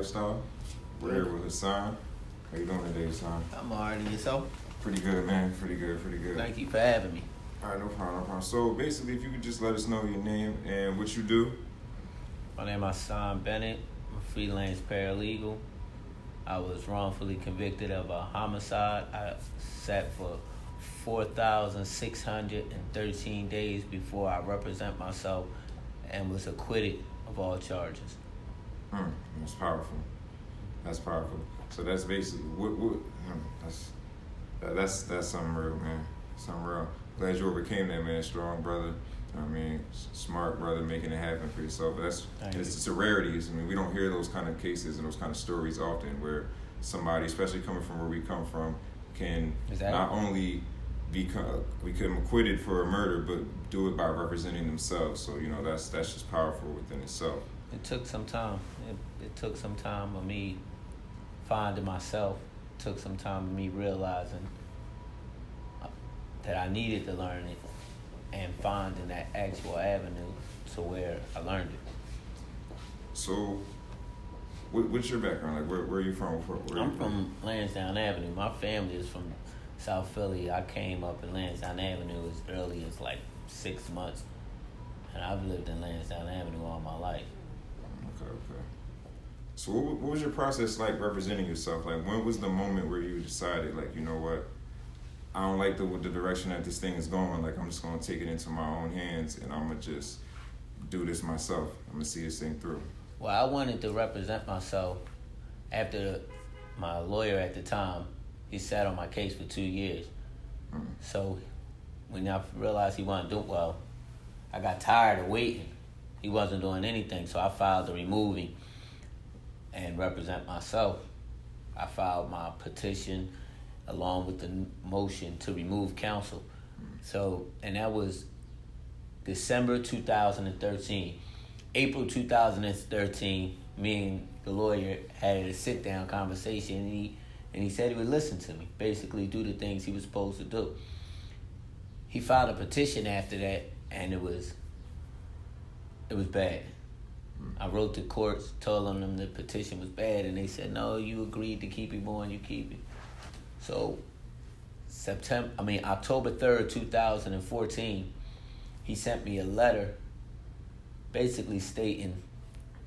lifestyle. We're here with Hassan. How you doing today, Hassan? I'm alright, and yourself? Pretty good, man. Pretty good. Thank you for having me. All right, no problem. So basically, if you could just let us know your name and what you do. My name is Hassan Bennett. I'm a freelance paralegal. I was wrongfully convicted of a homicide. I sat for 4,613 days before I represent myself and was acquitted of all charges. That's powerful. So that's basically that's something real, man. Something real. Glad you overcame that, man. Strong brother. I mean, smart brother, making it happen for yourself. It's a rarity. I mean, we don't hear those kind of cases and those kind of stories often, where somebody, especially coming from where we come from, can not only become acquitted for a murder, but do it by representing themselves. So that's just powerful within itself. It took some time. It took some time of me finding myself. It took some time of me realizing that I needed to learn it and finding that actual avenue to where I learned it. So, what's your background? Like, where are you from? I'm from Lansdowne Avenue. My family is from South Philly. I came up in Lansdowne Avenue as early as like 6 months, and I've lived in Lansdowne Avenue all my life. Okay. So what was your process like representing yourself? Like, when was the moment where you decided, like, you know what, I don't like the direction that this thing is going. Like, I'm just going to take it into my own hands, and I'm going to just do this myself. I'm going to see this thing through. Well, I wanted to represent myself after my lawyer at the time, he sat on my case for 2 years. So when I realized he wasn't doing well, I got tired of waiting. He wasn't doing anything, so I filed to remove him and represent myself. I filed my petition along with the motion to remove counsel. So, and that was December 2013. April 2013, me and the lawyer had a sit-down conversation, and he said he would listen to me, basically do the things he was supposed to do. He filed a petition after that, and it was bad. I wrote to courts, told them the petition was bad, and they said, no, you agreed to keep him on, you keep it. So October 3rd, 2014, he sent me a letter basically stating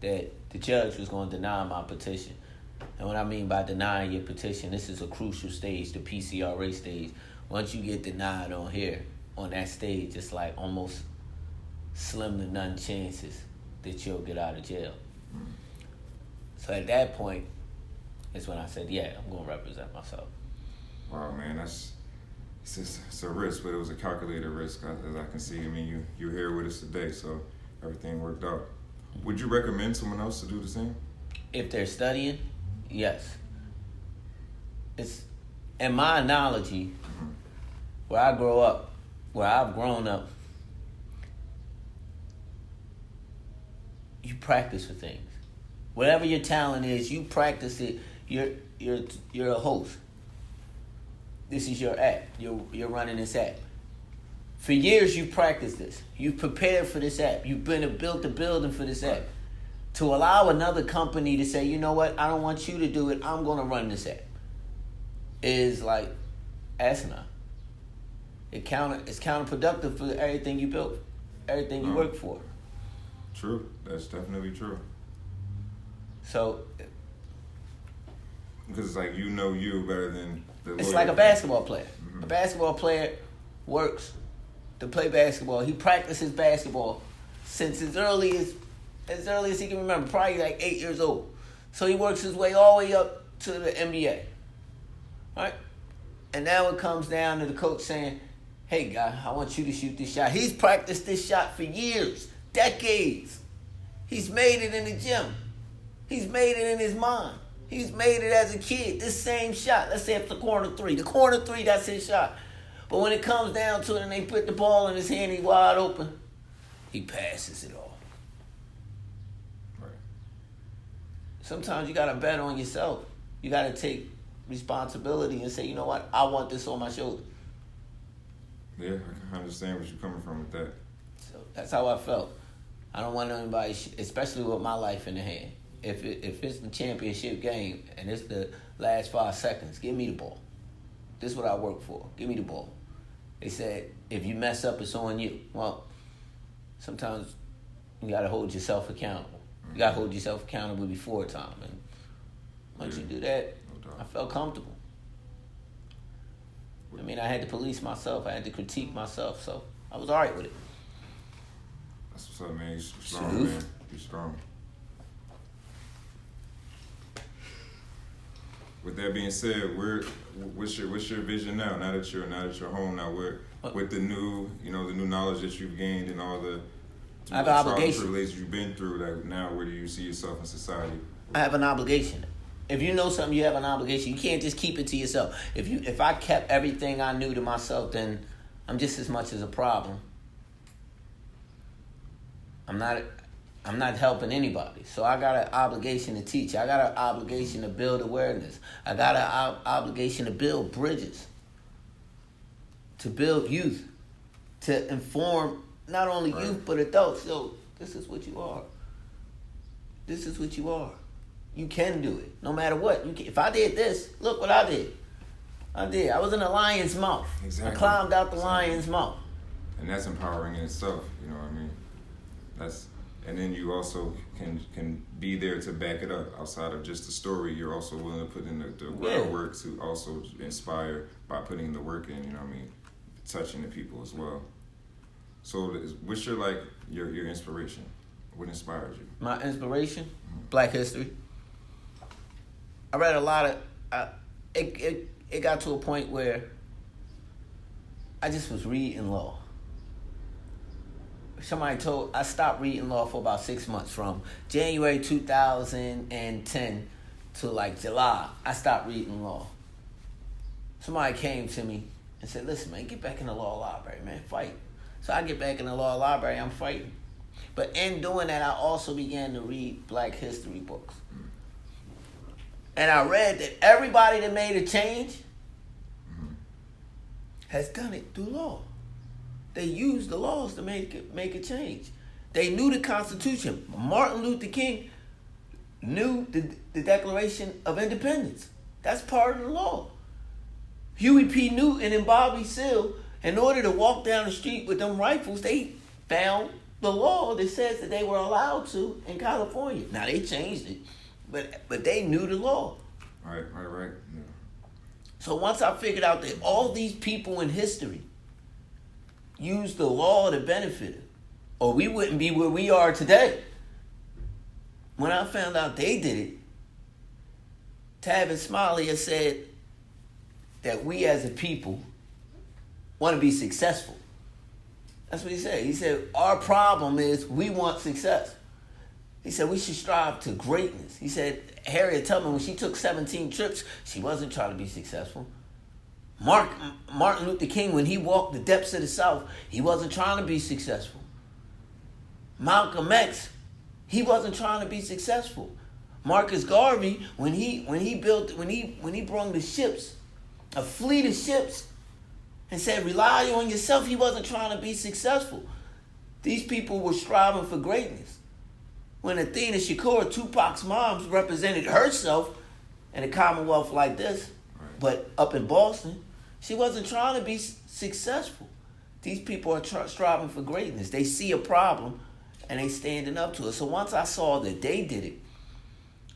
that the judge was going to deny my petition. And what I mean by denying your petition, this is a crucial stage, the PCRA stage. Once you get denied on here, on that stage, it's like almost slim to none chances that you'll get out of jail. So at that point, is when I said, yeah, I'm going to represent myself. Wow, man, it's a risk, but it was a calculated risk, as I can see. I mean, you're here with us today, so everything worked out. Would you recommend someone else to do the same? If they're studying, yes. It's, in my analogy, where I've grown up, you practice for things. Whatever your talent is, you practice it. You're a host. This is your app. You're running this app. For years, you practiced this. You've prepared for this app. You've built a building for this app. To allow another company to say, you know what, I don't want you to do it, I'm going to run this app, is like asinine. It's counterproductive for everything you built, everything you work for. True. That's definitely true. So, because it's like you better than the lawyer. It's like a basketball player. A basketball player works to play basketball. He practices basketball since as early as he can remember, probably like 8 years old. So he works his way all the way up to the NBA. Right? And now it comes down to the coach saying, hey, guy, I want you to shoot this shot. He's practiced this shot for years, decades. He's made it in the gym. He's made it in his mind. He's made it as a kid, this same shot. Let's say it's the corner three. The corner three, that's his shot. But when it comes down to it and they put the ball in his hand, he's wide open, he passes it off. Right. Sometimes you got to bet on yourself. You got to take responsibility and say, you know what, I want this on my shoulders. Yeah, I can understand where you're coming from with that. So that's how I felt. I don't want anybody, especially with my life in the hand. if it's the championship game and it's the last 5 seconds, give me the ball. This is what I work for. Give me the ball. They said, if you mess up, it's on you. Well, sometimes you got to hold yourself accountable. You got to hold yourself accountable before time. And once you do that, I felt comfortable. I mean, I had to police myself. I had to critique myself. So I was all right with it. That's what's up, man. You're strong, man. You're strong. With that being said, what's your vision now? Now that you're home, now with the new knowledge that you've gained and all the I have an obligation. Privileges you've been through. That now, where do you see yourself in society? I have an obligation. If you know something, you have an obligation. You can't just keep it to yourself. If I kept everything I knew to myself, then I'm just as much as a problem. I'm not helping anybody. So I got an obligation to teach. I got an obligation to build awareness. I got an obligation to build bridges, to build youth, to inform not only youth but adults. So this is what you are. This is what you are. You can do it, no matter what. If I did this, look what I did. I was in a lion's mouth. Exactly. I climbed out the lion's mouth. And that's empowering in itself. You know what I mean? And then you also can be there to back it up. Outside of just the story, you're also willing to put in the groundwork to also inspire by putting the work in. You know what I mean? Touching the people as well. So, what's your inspiration? What inspires you? My inspiration, Black history. I read a lot of. It got to a point where I just was reading law. I stopped reading law for about 6 months, from January 2010 to like July. I stopped reading law. Somebody came to me and said, "Listen, man, get back in the law library, man, fight." So I get back in the law library, I'm fighting. But in doing that, I also began to read Black history books. And I read that everybody that made a change has done it through law. They used the laws to make a change. They knew the Constitution. Martin Luther King knew the Declaration of Independence. That's part of the law. Huey P. Newton and Bobby Seale, in order to walk down the street with them rifles, they found the law that says that they were allowed to in California. Now, they changed it, but they knew the law. Right. Yeah. So once I figured out that all these people in history used the law to benefit them, or we wouldn't be where we are today. When I found out they did it, Tavis Smiley has said that we as a people want to be successful. That's what he said. He said, our problem is we want success. He said, we should strive to greatness. He said, Harriet Tubman, when she took 17 trips, she wasn't trying to be successful. Martin Luther King, when he walked the depths of the South, he wasn't trying to be successful. Malcolm X, he wasn't trying to be successful. Marcus Garvey, when he brought the ships, a fleet of ships, and said, rely on yourself, he wasn't trying to be successful. These people were striving for greatness. When Athena Shakur, Tupac's mom, represented herself in a commonwealth like this, but up in Boston, she wasn't trying to be successful. These people are striving for greatness. They see a problem, and they standing up to it. So once I saw that they did it,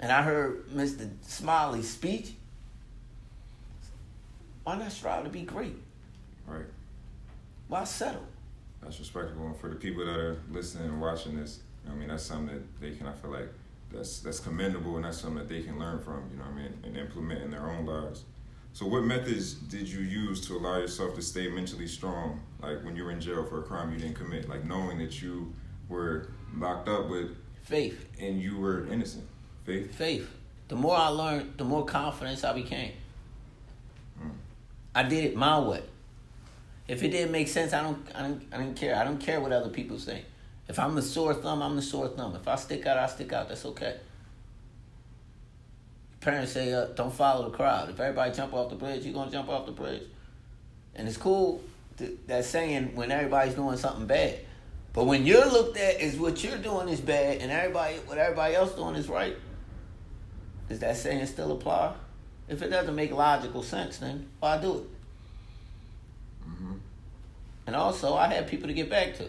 and I heard Mr. Smiley's speech, why not strive to be great? Right. Why settle? That's respectable. And for the people that are listening and watching this, I mean, that's something that they can, I feel like, that's commendable, and that's something that they can learn from, you know what I mean, and implement in their own lives. So what methods did you use to allow yourself to stay mentally strong, like when you were in jail for a crime you didn't commit, like knowing that you were locked up with faith and you were innocent? Faith. The more I learned, the more confidence I became. I did it my way. If it didn't make sense, I didn't care. I don't care what other people say. If I'm the sore thumb, I'm the sore thumb. If I stick out, I stick out. That's okay. Parents say, don't follow the crowd. If everybody jump off the bridge, you're going to jump off the bridge. And it's cool that saying when everybody's doing something bad. But when you're looked at as what you're doing is bad and what everybody else doing is right, Does that saying still apply? If it doesn't make logical sense, then why do it? Mm-hmm. And also, I had people to get back to.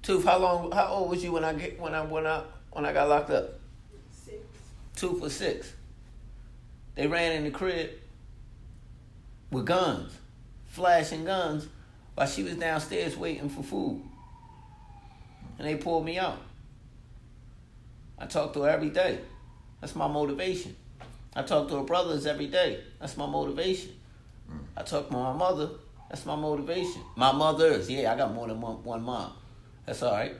Tooth, how old was you when I got locked up? 6. 2 for 6. They ran in the crib with guns, flashing guns, while she was downstairs waiting for food. And they pulled me out. I talk to her every day. That's my motivation. I talk to her brothers every day. That's my motivation. I talk to my mother. That's my motivation. My mothers. Yeah, I got more than one mom. That's all right.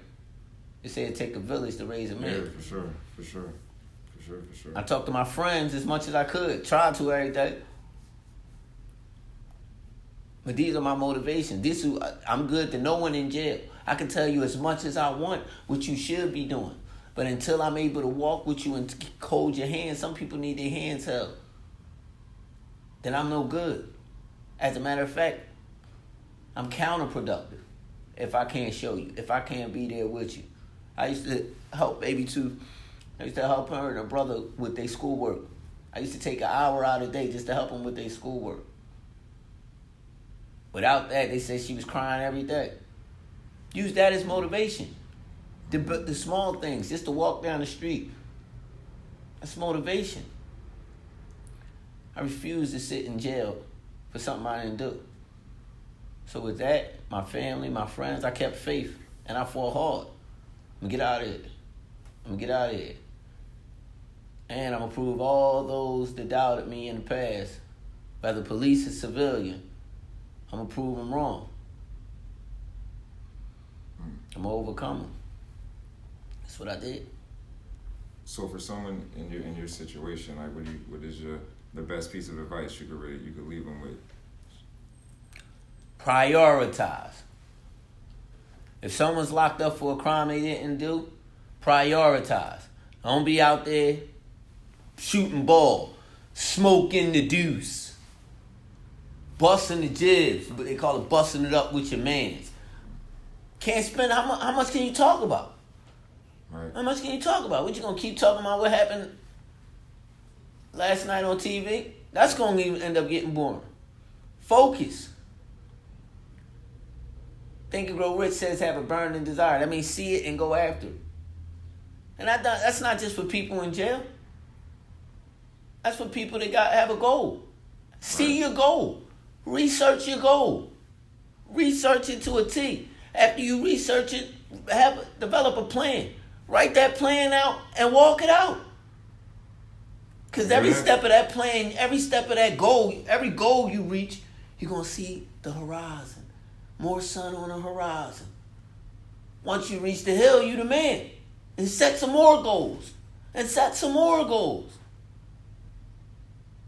They say it take a village to raise a man. Yeah, for sure. I talk to my friends as much as I could. Try to every day. But these are my motivations. I'm good to no one in jail. I can tell you as much as I want what you should be doing. But until I'm able to walk with you and hold your hand, some people need their hands held. Then I'm no good. As a matter of fact, I'm counterproductive if I can't show you, if I can't be there with you. I used to help Baby Two. I used to help her and her brother with their schoolwork. I used to take an hour out a day just to help them with their schoolwork. Without that, they said she was crying every day. Use that as motivation. The small things, just to walk down the street. That's motivation. I refuse to sit in jail for something I didn't do. So with that, my family, my friends, I kept faith and I fought hard. I'm gonna get out of here. And I'm gonna prove all those that doubted me in the past, whether police or civilian, I'm gonna prove them wrong. I'm gonna overcome them. That's what I did. So for someone in your situation, like what is the best piece of advice you could leave them with? Prioritize. If someone's locked up for a crime they didn't do, prioritize. Don't be out there shooting ball, smoking the deuce, busting the jibs, but they call it busting it up with your mans. Can't spend, how much can you talk about? Right. How much can you talk about? What you gonna keep talking about what happened last night on TV? That's gonna end up getting boring. Focus. Think and Grow Rich says have a burning desire. That means see it and go after it. And that's not just for people in jail. That's for people that have a goal. See your goal. Research your goal. Research it to a T. After you research it, develop a plan. Write that plan out and walk it out. Because every step of that plan, every step of that goal, every goal you reach, you're going to see the horizon. More sun on the horizon. Once you reach the hill, you the man. And set some more goals. And set some more goals.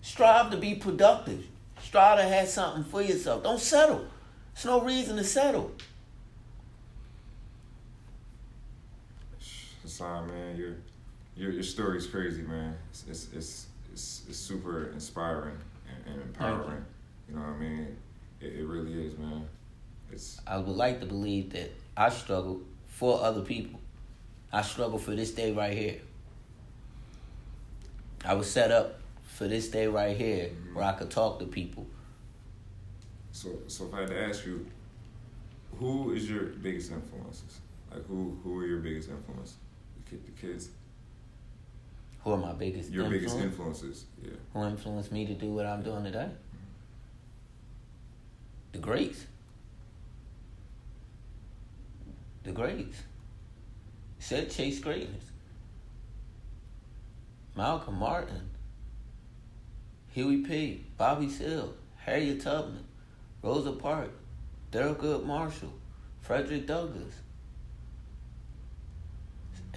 Strive to be productive. Strive to have something for yourself. Don't settle. There's no reason to settle. Hassan, man, your story's crazy, man. It's super inspiring and empowering. You know what I mean? It really is, man. I would like to believe that I struggle for other people. I struggle for this day right here. I was set up for this day right here, where I could talk to people. So if I had to ask you, who is your biggest influences? Like who are your biggest influences? The kids. Who are my biggest Your biggest influences, yeah. Who influenced me to do what I'm doing today? The greats. The greats. Said chase greatness. Malcolm Martin, Huey P., Bobby Seale, Harriet Tubman, Rosa Parks, Thurgood Marshall, Frederick Douglass.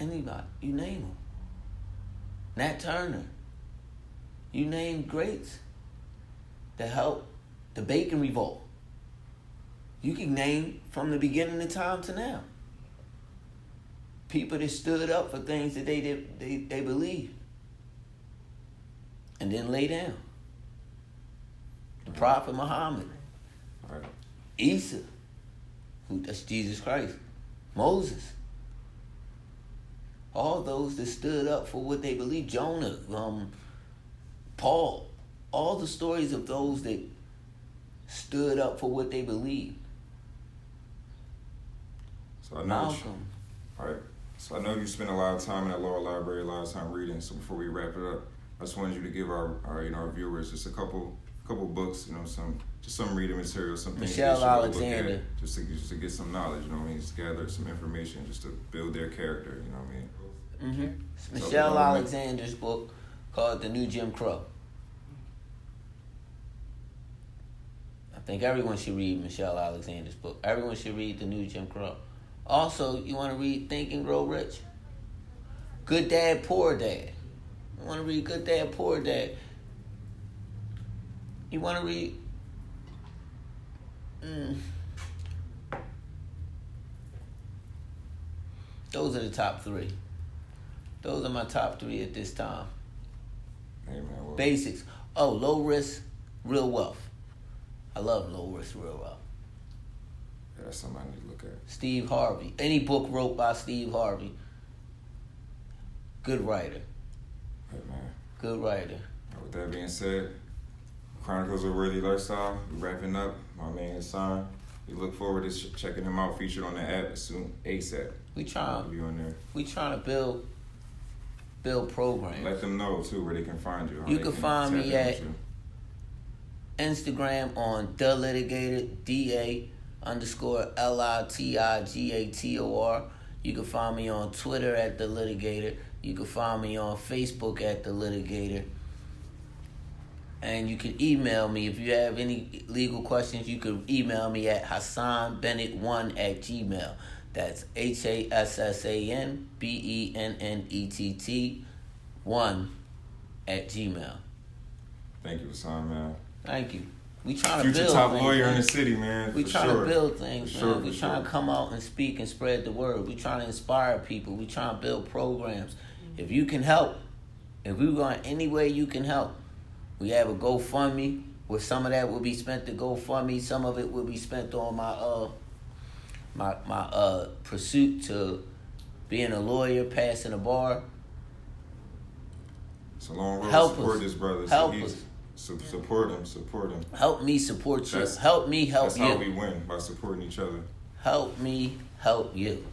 Anybody, you name them. Nat Turner. You name greats that helped the Bacon Revolt. You can name from the beginning of time to now. People that stood up for things that they believed. And then lay down. The Prophet Muhammad. Right. Isa. That's Jesus Christ. Moses. All those that stood up for what they believe. Jonah, Paul, all the stories of those that stood up for what they believed. So I know Malcolm. All right. So I know you spend a lot of time in that lower library, a lot of time reading. So before we wrap it up, I just wanted you to give our our viewers just a couple books, some reading material, some things Michelle they should Alexander. look at, just to get some knowledge. You know what I mean? Just gather some information, just to build their character. You know what I mean? Mm-hmm. Michelle Alexander's book called The New Jim Crow. I think everyone should read Michelle Alexander's book. Everyone should read The New Jim Crow. Also, you want to read Think and Grow Rich? Good Dad, Poor Dad. You want to read Good Dad, Poor Dad? You want to read... Those are the top three. Those are my top three at this time. Hey, man, well, Basics. Oh, Low Risk, Real Wealth. I love Low Risk, Real Wealth. Yeah, that's something I need to look at. Steve Harvey. Any book wrote by Steve Harvey. Good writer. Hey, man. Good writer. With that being said, Chronicles of a Worthy Lifestyle, we're wrapping up. My man Hassan. We look forward to checking him out, featured on the app soon, ASAP. We trying to build programs. Let them know too where they can find you. You can find me at Instagram on the litigator, DA_LITIGATOR. You can find me on Twitter at the litigator. You can find me on Facebook at the litigator. And you can email me if you have any legal questions. You can email me at HassanBennett1@gmail. That's HassanBennett1@gmail. Thank you, Hassan, man. Thank you. We trying to Future build top things, lawyer man. in the city, man. We trying to build things, man. We trying to come out and speak and spread the word. We trying to inspire people. We trying to build programs. If you can help, if we going any way you can help, we have a GoFundMe where some of that will be spent to GoFundMe. Some of it will be spent on my pursuit to being a lawyer, passing a bar. It's a long road. Help support us. this brother. Help us. Support him. Help me support you. Help me help you. That's how we win, by supporting each other. Help me help you.